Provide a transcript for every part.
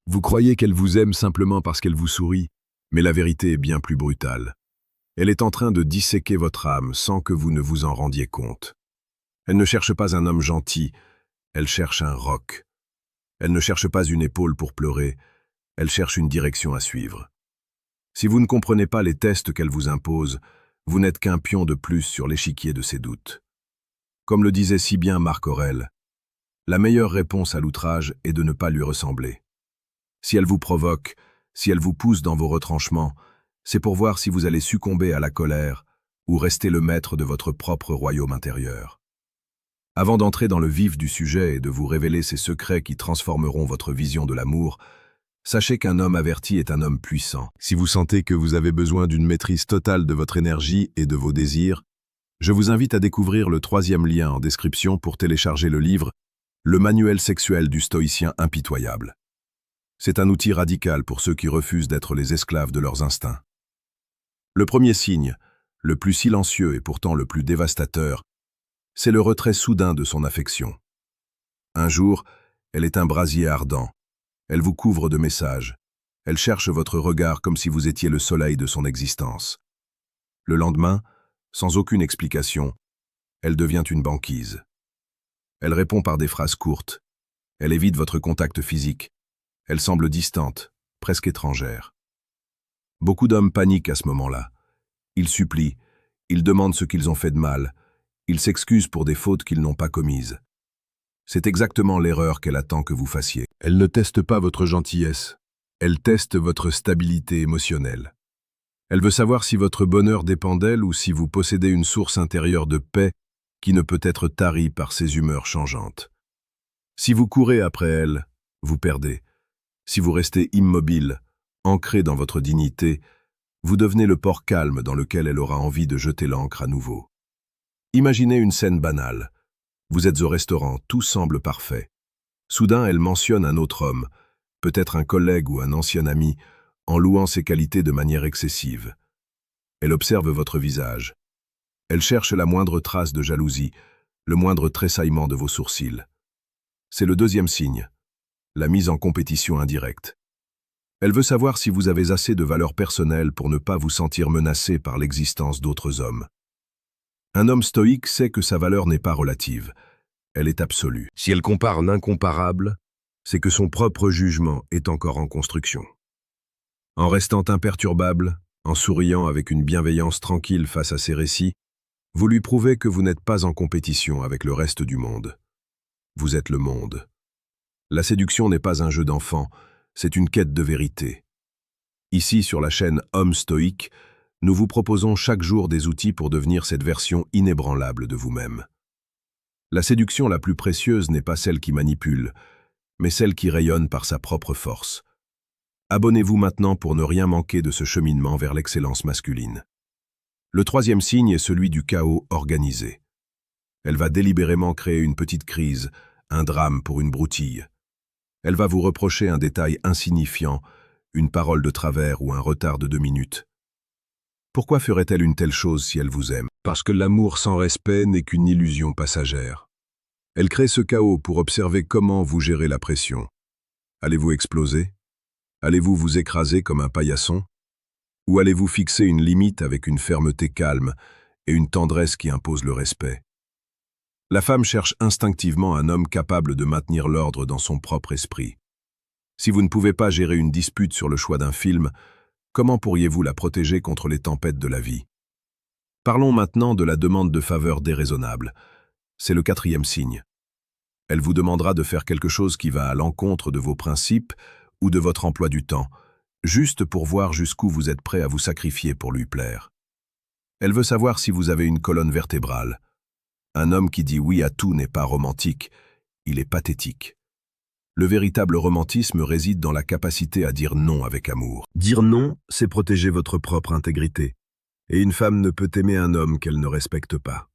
Vous croyez qu'elle vous aime simplement parce qu'elle vous sourit, mais la vérité est bien plus brutale. Elle est en train de disséquer votre âme sans que vous ne vous en rendiez compte. Elle ne cherche pas un homme gentil, elle cherche un roc. Elle ne cherche pas une épaule pour pleurer, elle cherche une direction à suivre. Si vous ne comprenez pas les tests qu'elle vous impose, vous n'êtes qu'un pion de plus sur l'échiquier de ses doutes. Comme le disait si bien Marc Aurèle, la meilleure réponse à l'outrage est de ne pas lui ressembler. Si elle vous provoque, si elle vous pousse dans vos retranchements, c'est pour voir si vous allez succomber à la colère ou rester le maître de votre propre royaume intérieur. Avant d'entrer dans le vif du sujet et de vous révéler ces secrets qui transformeront votre vision de l'amour, sachez qu'un homme averti est un homme puissant. Si vous sentez que vous avez besoin d'une maîtrise totale de votre énergie et de vos désirs, je vous invite à découvrir le 3e lien en description pour télécharger le livre « Le manuel sexuel du stoïcien impitoyable ». C'est un outil radical pour ceux qui refusent d'être les esclaves de leurs instincts. Le premier signe, le plus silencieux et pourtant le plus dévastateur, c'est le retrait soudain de son affection. Un jour, elle est un brasier ardent. Elle vous couvre de messages. Elle cherche votre regard comme si vous étiez le soleil de son existence. Le lendemain, sans aucune explication, elle devient une banquise. Elle répond par des phrases courtes. Elle évite votre contact physique. Elle semble distante, presque étrangère. Beaucoup d'hommes paniquent à ce moment-là. Ils supplient, ils demandent ce qu'ils ont fait de mal, ils s'excusent pour des fautes qu'ils n'ont pas commises. C'est exactement l'erreur qu'elle attend que vous fassiez. Elle ne teste pas votre gentillesse, elle teste votre stabilité émotionnelle. Elle veut savoir si votre bonheur dépend d'elle ou si vous possédez une source intérieure de paix qui ne peut être tarie par ses humeurs changeantes. Si vous courez après elle, vous perdez. Si vous restez immobile, ancré dans votre dignité, vous devenez le port calme dans lequel elle aura envie de jeter l'ancre à nouveau. Imaginez une scène banale. Vous êtes au restaurant, tout semble parfait. Soudain, elle mentionne un autre homme, peut-être un collègue ou un ancien ami, en louant ses qualités de manière excessive. Elle observe votre visage. Elle cherche la moindre trace de jalousie, le moindre tressaillement de vos sourcils. C'est le 2e signe. La mise en compétition indirecte. Elle veut savoir si vous avez assez de valeur personnelle pour ne pas vous sentir menacé par l'existence d'autres hommes. Un homme stoïque sait que sa valeur n'est pas relative, elle est absolue. Si elle compare l'incomparable, c'est que son propre jugement est encore en construction. En restant imperturbable, en souriant avec une bienveillance tranquille face à ses récits, vous lui prouvez que vous n'êtes pas en compétition avec le reste du monde. Vous êtes le monde. La séduction n'est pas un jeu d'enfant, c'est une quête de vérité. Ici, sur la chaîne Homme Stoïque, nous vous proposons chaque jour des outils pour devenir cette version inébranlable de vous-même. La séduction la plus précieuse n'est pas celle qui manipule, mais celle qui rayonne par sa propre force. Abonnez-vous maintenant pour ne rien manquer de ce cheminement vers l'excellence masculine. Le 3e signe est celui du chaos organisé. Elle va délibérément créer une petite crise, un drame pour une broutille. Elle va vous reprocher un détail insignifiant, une parole de travers ou un retard de 2 minutes. Pourquoi ferait-elle une telle chose si elle vous aime? Parce que l'amour sans respect n'est qu'une illusion passagère. Elle crée ce chaos pour observer comment vous gérez la pression. Allez-vous exploser? Allez-vous vous écraser comme un paillasson? Ou allez-vous fixer une limite avec une fermeté calme et une tendresse qui impose le respect? La femme cherche instinctivement un homme capable de maintenir l'ordre dans son propre esprit. Si vous ne pouvez pas gérer une dispute sur le choix d'un film, comment pourriez-vous la protéger contre les tempêtes de la vie? Parlons maintenant de la demande de faveur déraisonnable. C'est le 4e signe. Elle vous demandera de faire quelque chose qui va à l'encontre de vos principes ou de votre emploi du temps, juste pour voir jusqu'où vous êtes prêt à vous sacrifier pour lui plaire. Elle veut savoir si vous avez une colonne vertébrale. Un homme qui dit oui à tout n'est pas romantique, il est pathétique. Le véritable romantisme réside dans la capacité à dire non avec amour. Dire non, c'est protéger votre propre intégrité. Et une femme ne peut aimer un homme qu'elle ne respecte pas.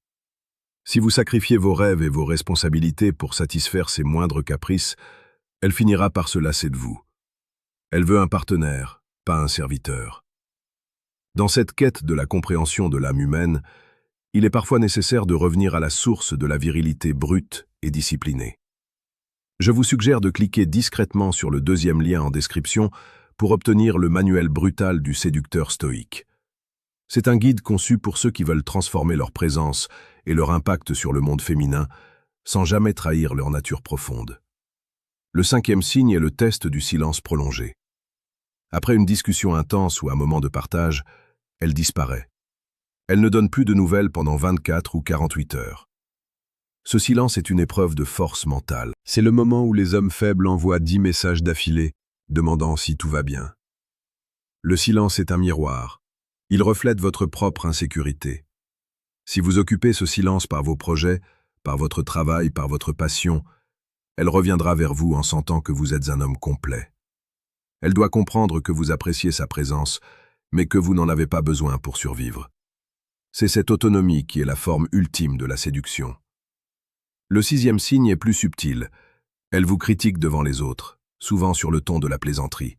Si vous sacrifiez vos rêves et vos responsabilités pour satisfaire ses moindres caprices, elle finira par se lasser de vous. Elle veut un partenaire, pas un serviteur. Dans cette quête de la compréhension de l'âme humaine, il est parfois nécessaire de revenir à la source de la virilité brute et disciplinée. Je vous suggère de cliquer discrètement sur le deuxième lien en description pour obtenir le manuel brutal du séducteur stoïque. C'est un guide conçu pour ceux qui veulent transformer leur présence et leur impact sur le monde féminin sans jamais trahir leur nature profonde. Le 5e signe est le test du silence prolongé. Après une discussion intense ou un moment de partage, elle disparaît. Elle ne donne plus de nouvelles pendant 24 ou 48 heures. Ce silence est une épreuve de force mentale. C'est le moment où les hommes faibles envoient 10 messages d'affilée, demandant si tout va bien. Le silence est un miroir. Il reflète votre propre insécurité. Si vous occupez ce silence par vos projets, par votre travail, par votre passion, elle reviendra vers vous en sentant que vous êtes un homme complet. Elle doit comprendre que vous appréciez sa présence, mais que vous n'en avez pas besoin pour survivre. C'est cette autonomie qui est la forme ultime de la séduction. Le 6e signe est plus subtil. Elle vous critique devant les autres, souvent sur le ton de la plaisanterie.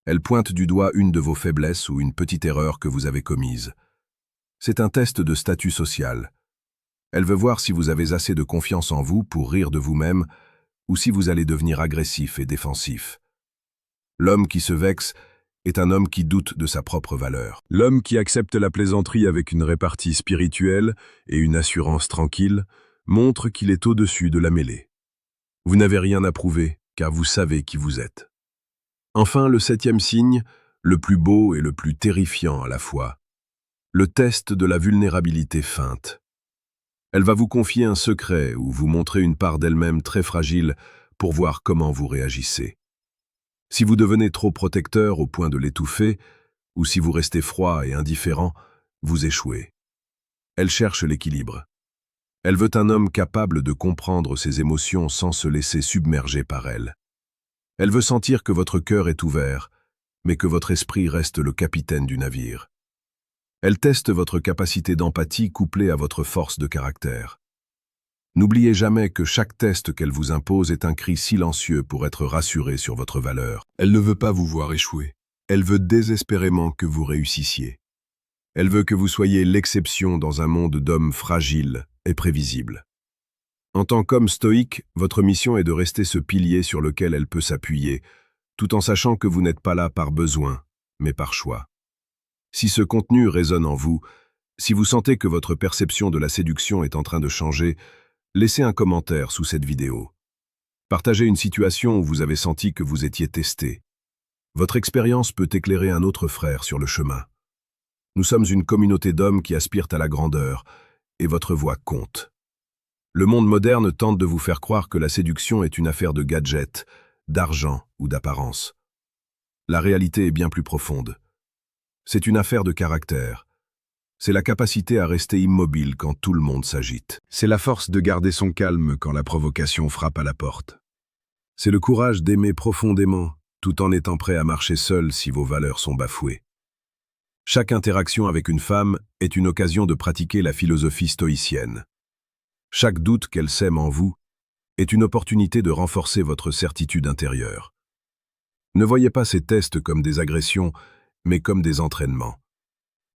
Elle pointe du doigt une de vos faiblesses ou une petite erreur que vous avez commise. C'est un test de statut social. Elle veut voir si vous avez assez de confiance en vous pour rire de vous-même ou si vous allez devenir agressif et défensif. L'homme qui se vexe est un homme qui doute de sa propre valeur. L'homme qui accepte la plaisanterie avec une répartie spirituelle et une assurance tranquille montre qu'il est au-dessus de la mêlée. Vous n'avez rien à prouver, car vous savez qui vous êtes. Enfin, le 7e signe, le plus beau et le plus terrifiant à la fois. Le test de la vulnérabilité feinte. Elle va vous confier un secret ou vous montrer une part d'elle-même très fragile pour voir comment vous réagissez. Si vous devenez trop protecteur au point de l'étouffer, ou si vous restez froid et indifférent, vous échouez. Elle cherche l'équilibre. Elle veut un homme capable de comprendre ses émotions sans se laisser submerger par elles. Elle veut sentir que votre cœur est ouvert, mais que votre esprit reste le capitaine du navire. Elle teste votre capacité d'empathie couplée à votre force de caractère. N'oubliez jamais que chaque test qu'elle vous impose est un cri silencieux pour être rassuré sur votre valeur. Elle ne veut pas vous voir échouer. Elle veut désespérément que vous réussissiez. Elle veut que vous soyez l'exception dans un monde d'hommes fragiles et prévisibles. En tant qu'homme stoïque, votre mission est de rester ce pilier sur lequel elle peut s'appuyer, tout en sachant que vous n'êtes pas là par besoin, mais par choix. Si ce contenu résonne en vous, si vous sentez que votre perception de la séduction est en train de changer, laissez un commentaire sous cette vidéo. Partagez une situation où vous avez senti que vous étiez testé. Votre expérience peut éclairer un autre frère sur le chemin. Nous sommes une communauté d'hommes qui aspirent à la grandeur, et votre voix compte. Le monde moderne tente de vous faire croire que la séduction est une affaire de gadgets, d'argent ou d'apparence. La réalité est bien plus profonde. C'est une affaire de caractère. C'est la capacité à rester immobile quand tout le monde s'agite. C'est la force de garder son calme quand la provocation frappe à la porte. C'est le courage d'aimer profondément, tout en étant prêt à marcher seul si vos valeurs sont bafouées. Chaque interaction avec une femme est une occasion de pratiquer la philosophie stoïcienne. Chaque doute qu'elle sème en vous est une opportunité de renforcer votre certitude intérieure. Ne voyez pas ces tests comme des agressions, mais comme des entraînements.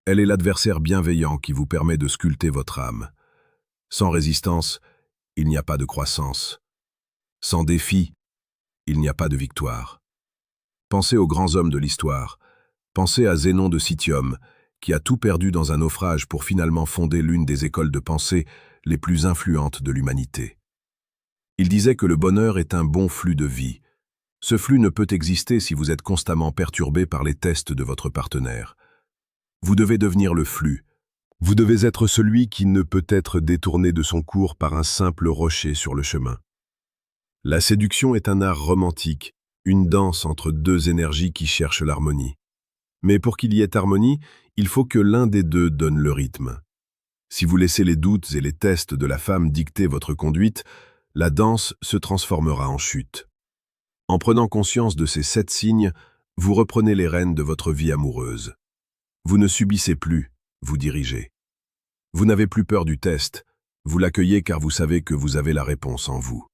Elle est l'adversaire bienveillant qui vous permet de sculpter votre âme. Sans résistance, il n'y a pas de croissance. Sans défi, il n'y a pas de victoire. Pensez aux grands hommes de l'histoire. Pensez à Zénon de Citium, qui a tout perdu dans un naufrage pour finalement fonder l'une des écoles de pensée les plus influentes de l'humanité. Il disait que le bonheur est un bon flux de vie. Ce flux ne peut exister si vous êtes constamment perturbé par les tests de votre partenaire. Vous devez devenir le flux. Vous devez être celui qui ne peut être détourné de son cours par un simple rocher sur le chemin. La séduction est un art romantique, une danse entre deux énergies qui cherchent l'harmonie. Mais pour qu'il y ait harmonie, il faut que l'un des deux donne le rythme. Si vous laissez les doutes et les tests de la femme dicter votre conduite, la danse se transformera en chute. En prenant conscience de ces 7 signes, vous reprenez les rênes de votre vie amoureuse. Vous ne subissez plus, vous dirigez. Vous n'avez plus peur du test, vous l'accueillez car vous savez que vous avez la réponse en vous.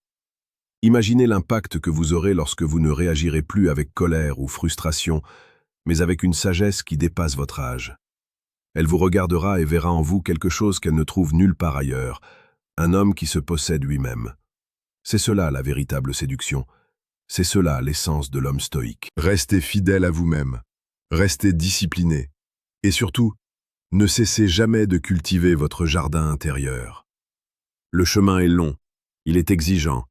Imaginez l'impact que vous aurez lorsque vous ne réagirez plus avec colère ou frustration, mais avec une sagesse qui dépasse votre âge. Elle vous regardera et verra en vous quelque chose qu'elle ne trouve nulle part ailleurs, un homme qui se possède lui-même. C'est cela la véritable séduction. C'est cela l'essence de l'homme stoïque. Restez fidèle à vous-même. Restez discipliné. Et surtout, ne cessez jamais de cultiver votre jardin intérieur. Le chemin est long, il est exigeant,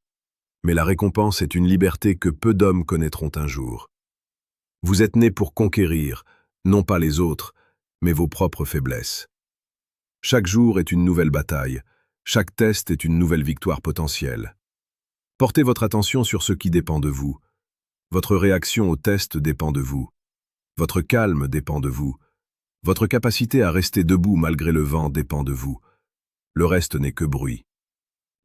mais la récompense est une liberté que peu d'hommes connaîtront un jour. Vous êtes né pour conquérir, non pas les autres, mais vos propres faiblesses. Chaque jour est une nouvelle bataille, chaque test est une nouvelle victoire potentielle. Portez votre attention sur ce qui dépend de vous. Votre réaction au test dépend de vous. Votre calme dépend de vous. Votre capacité à rester debout malgré le vent dépend de vous. Le reste n'est que bruit.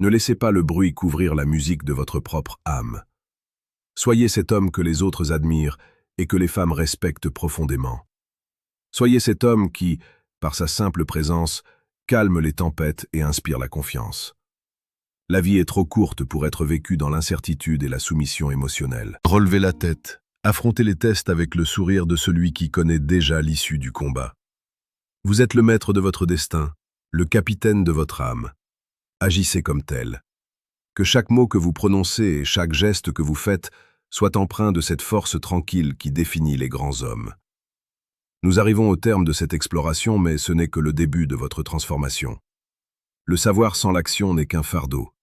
Ne laissez pas le bruit couvrir la musique de votre propre âme. Soyez cet homme que les autres admirent et que les femmes respectent profondément. Soyez cet homme qui, par sa simple présence, calme les tempêtes et inspire la confiance. La vie est trop courte pour être vécue dans l'incertitude et la soumission émotionnelle. Relevez la tête, affrontez les tests avec le sourire de celui qui connaît déjà l'issue du combat. Vous êtes le maître de votre destin, le capitaine de votre âme. Agissez comme tel. Que chaque mot que vous prononcez et chaque geste que vous faites soit empreint de cette force tranquille qui définit les grands hommes. Nous arrivons au terme de cette exploration, mais ce n'est que le début de votre transformation. Le savoir sans l'action n'est qu'un fardeau.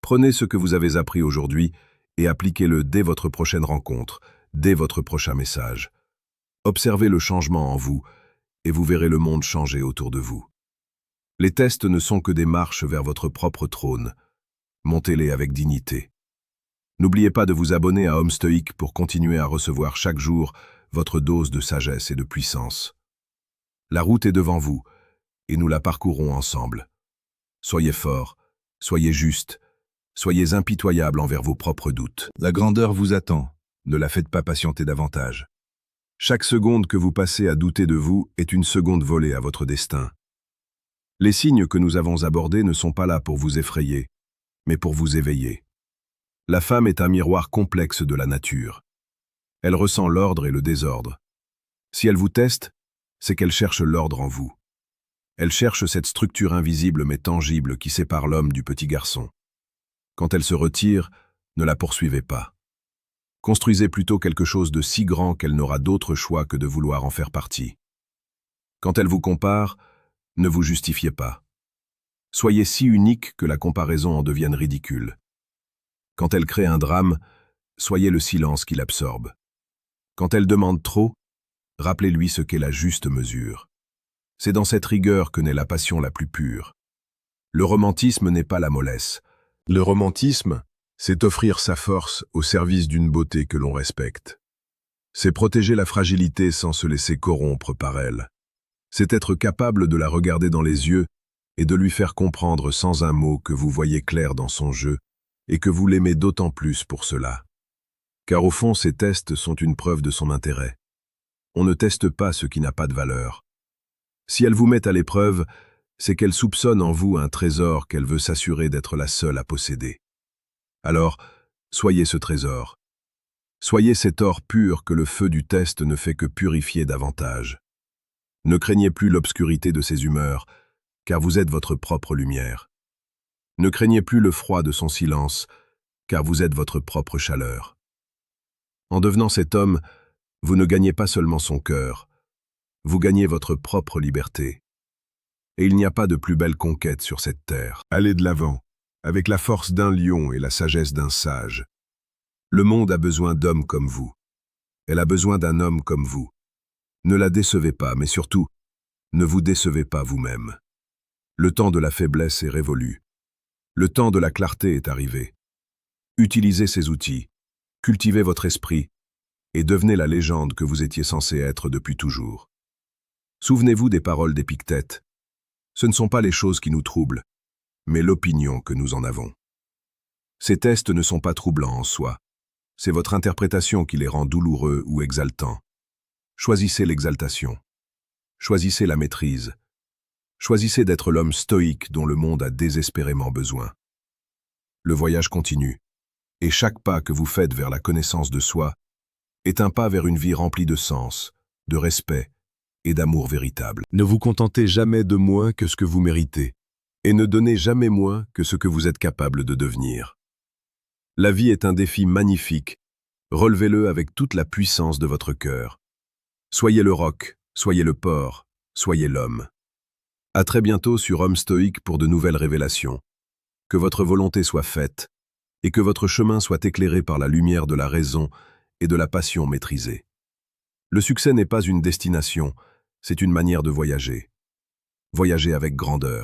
Prenez ce que vous avez appris aujourd'hui et appliquez-le dès votre prochaine rencontre, dès votre prochain message. Observez le changement en vous et vous verrez le monde changer autour de vous. Les tests ne sont que des marches vers votre propre trône. Montez-les avec dignité. N'oubliez pas de vous abonner à Homme Stoïque pour continuer à recevoir chaque jour votre dose de sagesse et de puissance. La route est devant vous et nous la parcourrons ensemble. Soyez forts, soyez justes, soyez impitoyables envers vos propres doutes. La grandeur vous attend, ne la faites pas patienter davantage. Chaque seconde que vous passez à douter de vous est une seconde volée à votre destin. Les signes que nous avons abordés ne sont pas là pour vous effrayer, mais pour vous éveiller. La femme est un miroir complexe de la nature. Elle ressent l'ordre et le désordre. Si elle vous teste, c'est qu'elle cherche l'ordre en vous. Elle cherche cette structure invisible mais tangible qui sépare l'homme du petit garçon. Quand elle se retire, ne la poursuivez pas. Construisez plutôt quelque chose de si grand qu'elle n'aura d'autre choix que de vouloir en faire partie. Quand elle vous compare, ne vous justifiez pas. Soyez si unique que la comparaison en devienne ridicule. Quand elle crée un drame, soyez le silence qui l'absorbe. Quand elle demande trop, rappelez-lui ce qu'est la juste mesure. C'est dans cette rigueur que naît la passion la plus pure. Le romantisme n'est pas la mollesse. Le romantisme, c'est offrir sa force au service d'une beauté que l'on respecte. C'est protéger la fragilité sans se laisser corrompre par elle. C'est être capable de la regarder dans les yeux et de lui faire comprendre sans un mot que vous voyez clair dans son jeu et que vous l'aimez d'autant plus pour cela. Car au fond, ces tests sont une preuve de son intérêt. On ne teste pas ce qui n'a pas de valeur. Si elle vous met à l'épreuve, c'est qu'elle soupçonne en vous un trésor qu'elle veut s'assurer d'être la seule à posséder. Alors, soyez ce trésor. Soyez cet or pur que le feu du test ne fait que purifier davantage. Ne craignez plus l'obscurité de ses humeurs, car vous êtes votre propre lumière. Ne craignez plus le froid de son silence, car vous êtes votre propre chaleur. En devenant cet homme, vous ne gagnez pas seulement son cœur, vous gagnez votre propre liberté. Et il n'y a pas de plus belle conquête sur cette terre. Allez de l'avant, avec la force d'un lion et la sagesse d'un sage. Le monde a besoin d'hommes comme vous. Elle a besoin d'un homme comme vous. Ne la décevez pas, mais surtout, ne vous décevez pas vous-même. Le temps de la faiblesse est révolu. Le temps de la clarté est arrivé. Utilisez ces outils, cultivez votre esprit et devenez la légende que vous étiez censé être depuis toujours. Souvenez-vous des paroles d'Épictète. Ce ne sont pas les choses qui nous troublent, mais l'opinion que nous en avons. Ces tests ne sont pas troublants en soi. C'est votre interprétation qui les rend douloureux ou exaltants. Choisissez l'exaltation. Choisissez la maîtrise. Choisissez d'être l'homme stoïque dont le monde a désespérément besoin. Le voyage continue, et chaque pas que vous faites vers la connaissance de soi est un pas vers une vie remplie de sens, de respect et d'amour véritable. Ne vous contentez jamais de moins que ce que vous méritez, et ne donnez jamais moins que ce que vous êtes capable de devenir. La vie est un défi magnifique. Relevez-le avec toute la puissance de votre cœur. Soyez le roc, soyez le porc, soyez l'homme. À très bientôt sur Homme Stoïque pour de nouvelles révélations. Que votre volonté soit faite et que votre chemin soit éclairé par la lumière de la raison et de la passion maîtrisée. Le succès n'est pas une destination, c'est une manière de voyager. Voyager avec grandeur.